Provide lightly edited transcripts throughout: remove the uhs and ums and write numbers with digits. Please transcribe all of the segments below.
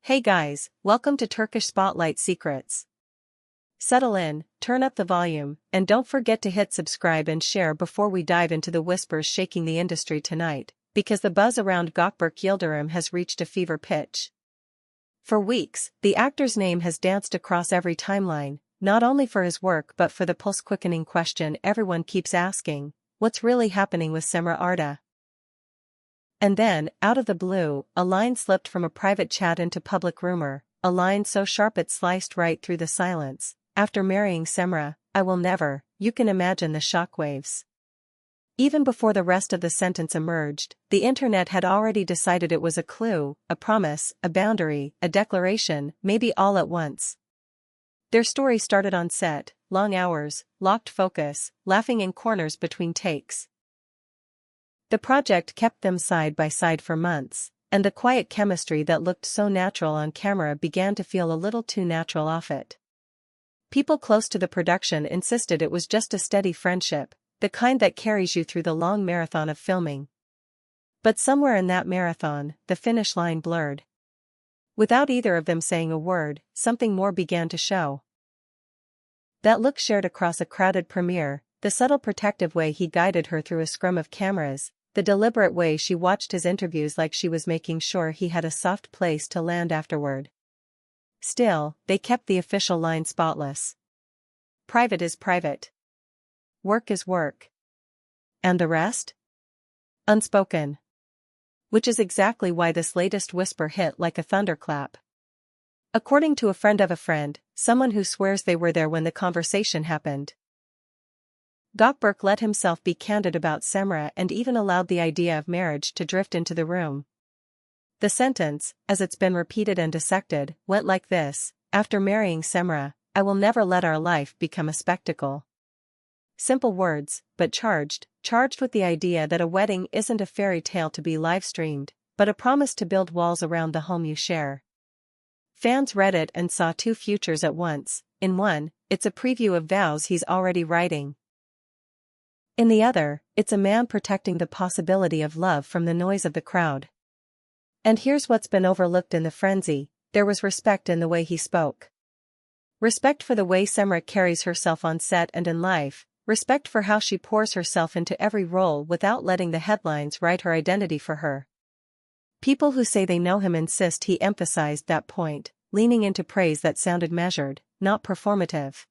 Hey guys, welcome to Turkish Spotlight Secrets. Settle in, turn up the volume, and don't forget to hit subscribe and share before we dive into the whispers shaking the industry tonight, because the buzz around Gökberk Yildirim has reached a fever pitch. For weeks, the actor's name has danced across every timeline, not only for his work but for the pulse-quickening question everyone keeps asking: what's really happening with Cemre? And then, out of the blue, a line slipped from a private chat into public rumor, a line so sharp it sliced right through the silence. After marrying Seamra, I will never. You can imagine the shockwaves. Even before the rest of the sentence emerged, the internet had already decided it was a clue, a promise, a boundary, a declaration, maybe all at once. Their story started on set, long hours, locked focus, laughing in corners between takes. The project kept them side by side for months, and the quiet chemistry that looked so natural on camera began to feel a little too natural off it. People close to the production insisted it was just a steady friendship, the kind that carries you through the long marathon of filming. But somewhere in that marathon, the finish line blurred. Without either of them saying a word, something more began to show. That look shared across a crowded premiere, the subtle protective way he guided her through a scrum of cameras, the deliberate way she watched his interviews like she was making sure he had a soft place to land afterward. Still, they kept the official line spotless. Private is private. Work is work. And the rest? Unspoken. Which is exactly why this latest whisper hit like a thunderclap. According to a friend of a friend, someone who swears they were there when the conversation happened, Gökberk let himself be candid about Cemre and even allowed the idea of marriage to drift into the room. The sentence, as it's been repeated and dissected, went like this: after marrying Cemre, I will never let our life become a spectacle. Simple words, but charged with the idea that a wedding isn't a fairy tale to be live-streamed, but a promise to build walls around the home you share. Fans read it and saw two futures at once. In one, it's a preview of vows he's already writing. In the other, it's a man protecting the possibility of love from the noise of the crowd. And here's what's been overlooked in the frenzy: there was respect in the way he spoke. Respect for the way Cemre carries herself on set and in life, respect for how she pours herself into every role without letting the headlines write her identity for her. People who say they know him insist he emphasized that point, leaning into praise that sounded measured, not performative.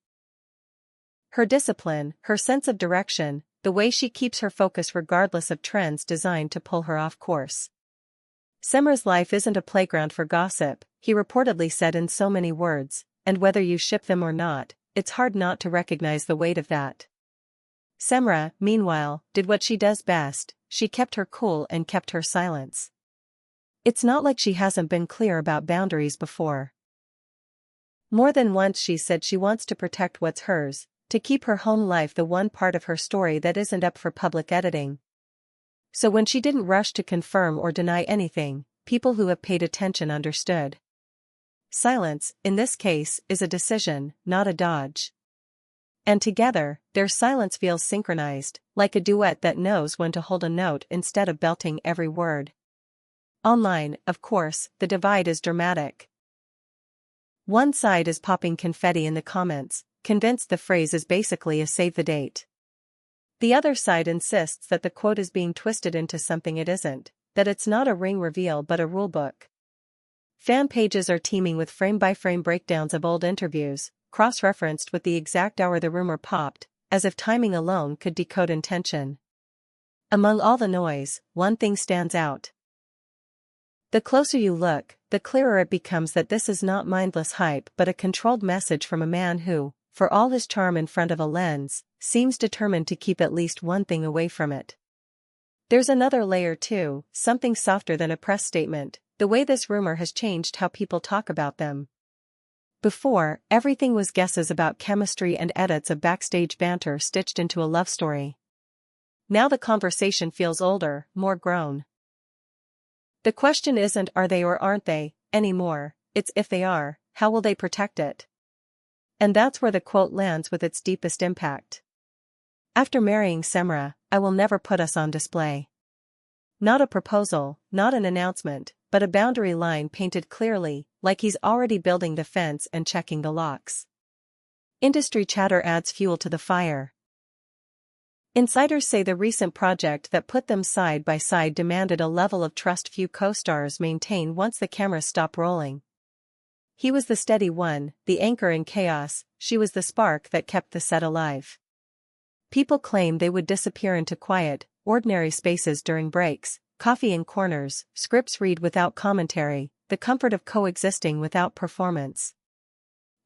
Her discipline, her sense of direction, the way she keeps her focus regardless of trends designed to pull her off course. Cemre's life isn't a playground for gossip, he reportedly said in so many words, and whether you ship them or not, it's hard not to recognize the weight of that. Cemre, meanwhile, did what she does best: she kept her cool and kept her silence. It's not like she hasn't been clear about boundaries before. More than once she said she wants to protect what's hers, to keep her home life the one part of her story that isn't up for public editing. So when she didn't rush to confirm or deny anything, people who have paid attention understood. Silence, in this case, is a decision, not a dodge. And together, their silence feels synchronized, like a duet that knows when to hold a note instead of belting every word. Online, of course, the divide is dramatic. One side is popping confetti in the comments, convinced the phrase is basically a save the date. The other side insists that the quote is being twisted into something it isn't, that it's not a ring reveal but a rulebook. Fan pages are teeming with frame-by-frame breakdowns of old interviews, cross-referenced with the exact hour the rumor popped, as if timing alone could decode intention. Among all the noise, one thing stands out. The closer you look, the clearer it becomes that this is not mindless hype but a controlled message from a man who, for all his charm in front of a lens, seems determined to keep at least one thing away from it. There's another layer too, something softer than a press statement: the way this rumor has changed how people talk about them. Before, everything was guesses about chemistry and edits of backstage banter stitched into a love story. Now the conversation feels older, more grown. The question isn't are they or aren't they, anymore, it's if they are, how will they protect it? And that's where the quote lands with its deepest impact. After marrying Cemre, I will never put us on display. Not a proposal, not an announcement, but but a boundary line painted clearly, like he's already building the fence and checking the locks. Industry chatter adds fuel to the fire. Insiders say the recent project that put them side by side demanded a level of trust few co-stars maintain once the cameras stop rolling. He was the steady one, the anchor in chaos, she was the spark that kept the set alive. People claim they would disappear into quiet, ordinary spaces during breaks, coffee in corners, scripts read without commentary, the comfort of coexisting without performance.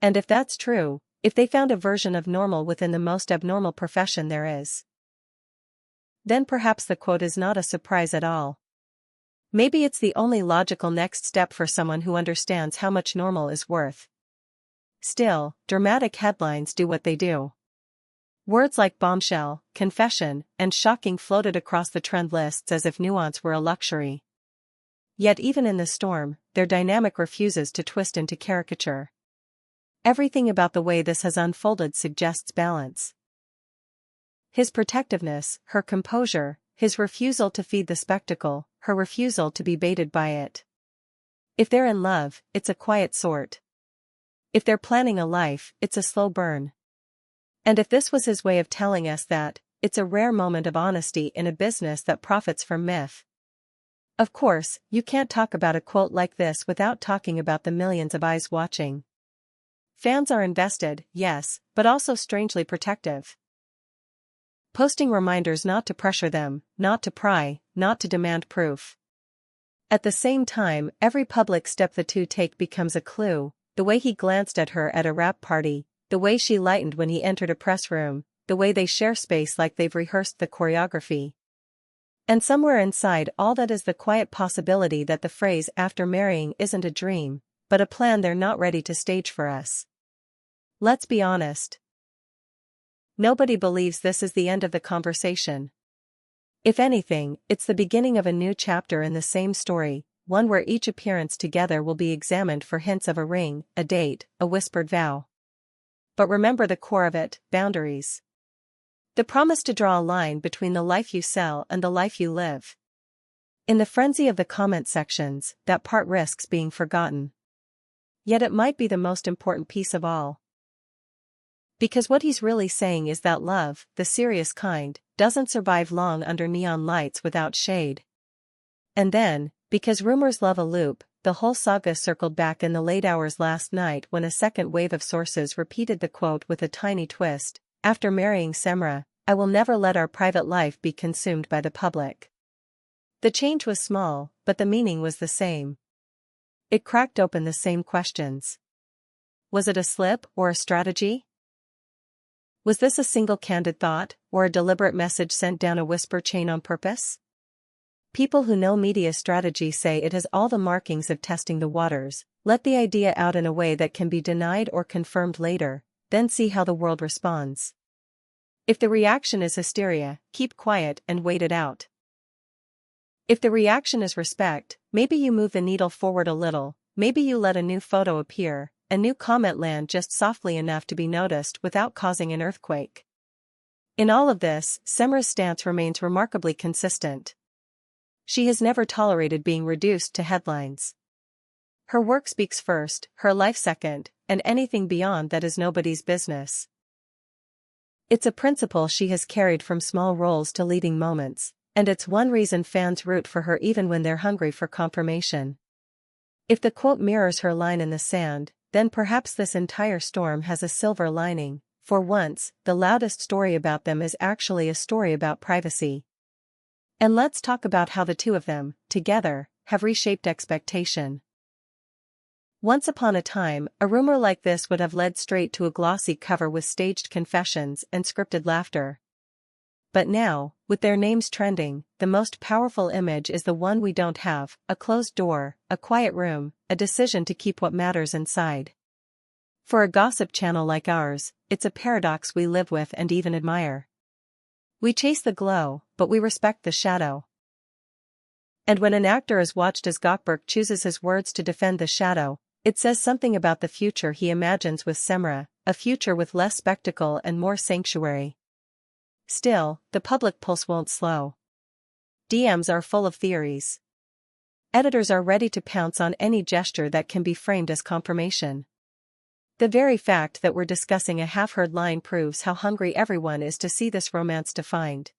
And if that's true, if they found a version of normal within the most abnormal profession there is, then perhaps the quote is not a surprise at all. Maybe it's the only logical next step for someone who understands how much normal is worth. Still, dramatic headlines do what they do. Words like bombshell, confession, and shocking floated across the trend lists as if nuance were a luxury. Yet even in the storm, their dynamic refuses to twist into caricature. Everything about the way this has unfolded suggests balance. His protectiveness, her composure, his refusal to feed the spectacle, her refusal to be baited by it. If they're in love, it's a quiet sort. If they're planning a life, it's a slow burn. And if this was his way of telling us that, it's a rare moment of honesty in a business that profits from myth. Of course, you can't talk about a quote like this without talking about the millions of eyes watching. Fans are invested, yes, but also strangely protective. Posting reminders not to pressure them, not to pry, not to demand proof. At the same time, every public step the two take becomes a clue, the way he glanced at her at a wrap party, the way she lightened when he entered a press room, the way they share space like they've rehearsed the choreography. And somewhere inside all that is the quiet possibility that the phrase "after marrying" isn't a dream, but a plan they're not ready to stage for us. Let's be honest. Nobody believes this is the end of the conversation. If anything, it's the beginning of a new chapter in the same story, one where each appearance together will be examined for hints of a ring, a date, a whispered vow. But remember the core of it: boundaries. The promise to draw a line between the life you sell and the life you live. In the frenzy of the comment sections, that part risks being forgotten. Yet it might be the most important piece of all. Because what he's really saying is that love, the serious kind, doesn't survive long under neon lights without shade. And then, because rumors love a loop, the whole saga circled back in the late hours last night when a second wave of sources repeated the quote with a tiny twist: "After marrying Cemre, I will never let our private life be consumed by the public." The change was small, but the meaning was the same. It cracked open the same questions. Was it a slip or a strategy? Was this a single candid thought, or a deliberate message sent down a whisper chain on purpose? People who know media strategy say it has all the markings of testing the waters: let the idea out in a way that can be denied or confirmed later, then see how the world responds. If the reaction is hysteria, keep quiet and wait it out. If the reaction is respect, maybe you move the needle forward a little, maybe you let a new photo appear, a new comment land just softly enough to be noticed without causing an earthquake. In all of this, Cemre's stance remains remarkably consistent. She has never tolerated being reduced to headlines. Her work speaks first, her life second, and anything beyond that is nobody's business. It's a principle she has carried from small roles to leading moments, and it's one reason fans root for her even when they're hungry for confirmation. If the quote mirrors her line in the sand, then perhaps this entire storm has a silver lining. For once, the loudest story about them is actually a story about privacy. And let's talk about how the two of them, together, have reshaped expectation. Once upon a time, a rumor like this would have led straight to a glossy cover with staged confessions and scripted laughter. But now, with their names trending, the most powerful image is the one we don't have: a closed door, a quiet room, a decision to keep what matters inside. For a gossip channel like ours, it's a paradox we live with and even admire. We chase the glow, but we respect the shadow. And when an actor is watched as Gökberk chooses his words to defend the shadow, it says something about the future he imagines with Seamra, a future with less spectacle and more sanctuary. Still, the public pulse won't slow. DMs are full of theories. Editors are ready to pounce on any gesture that can be framed as confirmation. The very fact that we're discussing a half-heard line proves how hungry everyone is to see this romance defined.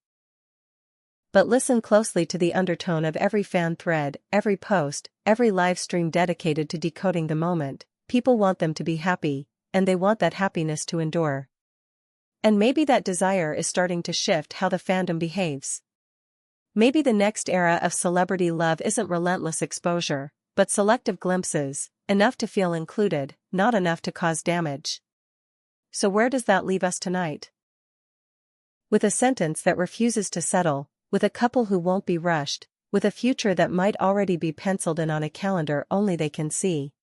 But listen closely to the undertone of every fan thread, every post, every live stream dedicated to decoding the moment. People want them to be happy, and they want that happiness to endure. And maybe that desire is starting to shift how the fandom behaves. Maybe the next era of celebrity love isn't relentless exposure, but selective glimpses, enough to feel included, not enough to cause damage. So where does that leave us tonight? With a sentence that refuses to settle, with a couple who won't be rushed, with a future that might already be penciled in on a calendar only they can see.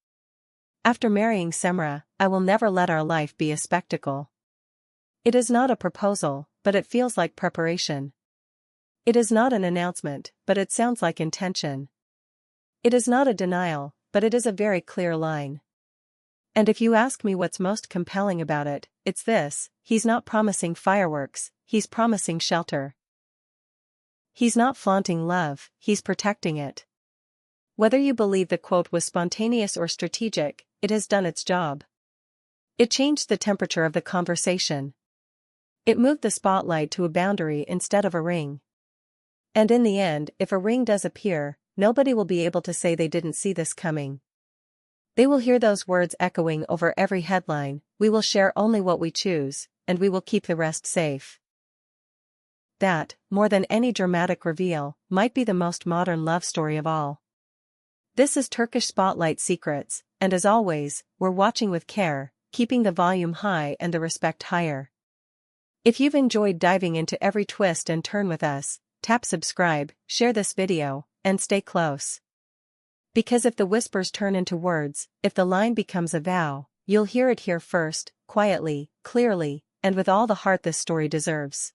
After marrying Cemre, I will never let our life be a spectacle. It is not a proposal, but it feels like preparation. It is not an announcement, but it sounds like intention. It is not a denial, but it is a very clear line. And if you ask me what's most compelling about it, it's this: he's not promising fireworks, he's promising shelter. He's not flaunting love, he's protecting it. Whether you believe the quote was spontaneous or strategic, it has done its job. It changed the temperature of the conversation. It moved the spotlight to a boundary instead of a ring. And in the end, if a ring does appear, nobody will be able to say they didn't see this coming. They will hear those words echoing over every headline: we will share only what we choose, and we will keep the rest safe. That, more than any dramatic reveal, might be the most modern love story of all. This is Turkish Spotlight Secrets, and as always, we're watching with care, keeping the volume high and the respect higher. If you've enjoyed diving into every twist and turn with us, tap subscribe, share this video, and stay close. Because if the whispers turn into words, if the line becomes a vow, you'll hear it here first, quietly, clearly, and with all the heart this story deserves.